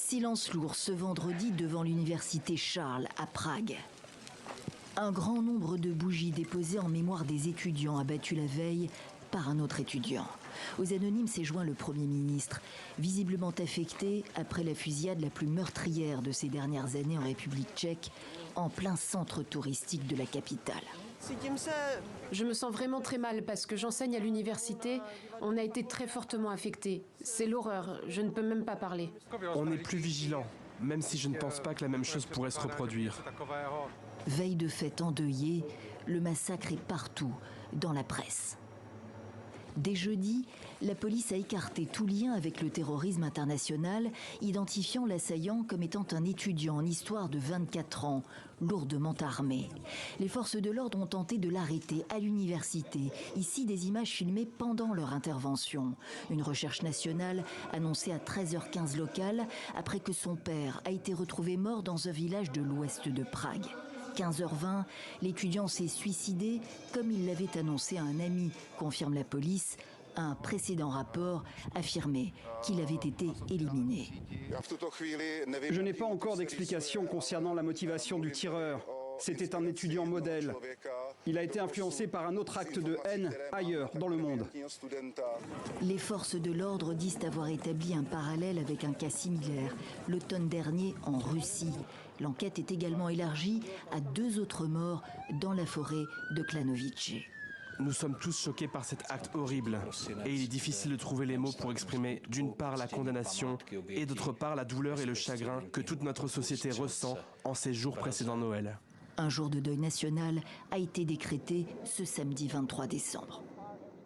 Silence lourd ce vendredi devant l'université Charles à Prague. Un grand nombre de bougies déposées en mémoire des étudiants abattus la veille par un autre étudiant. Aux anonymes s'est joint le Premier ministre, visiblement affecté après la fusillade la plus meurtrière de ces dernières années en République tchèque, en plein centre touristique de la capitale. Je me sens vraiment très mal parce que j'enseigne à l'université. On a été très fortement affectés. C'est l'horreur, je ne peux même pas parler. On est plus vigilant, même si je ne pense pas que la même chose pourrait se reproduire. Veille de fête endeuillée, le massacre est partout, dans la presse. Dès jeudi, la police a écarté tout lien avec le terrorisme international, identifiant l'assaillant comme étant un étudiant en histoire de 24 ans, lourdement armé. Les forces de l'ordre ont tenté de l'arrêter à l'université. Ici, des images filmées pendant leur intervention. Une recherche nationale annoncée à 13h15 locale, après que son père a été retrouvé mort dans un village de l'ouest de Prague. 15h20, l'étudiant s'est suicidé comme il l'avait annoncé à un ami, confirme la police. Un précédent rapport affirmait qu'il avait été éliminé. Je n'ai pas encore d'explication concernant la motivation du tireur. C'était un étudiant modèle. Il a été influencé par un autre acte de haine ailleurs dans le monde. Les forces de l'ordre disent avoir établi un parallèle avec un cas similaire, l'automne dernier en Russie. L'enquête est également élargie à 2 autres morts dans la forêt de Klanovice. Nous sommes tous choqués par cet acte horrible et il est difficile de trouver les mots pour exprimer d'une part la condamnation et d'autre part la douleur et le chagrin que toute notre société ressent en ces jours précédant Noël. Un jour de deuil national a été décrété ce samedi 23 décembre.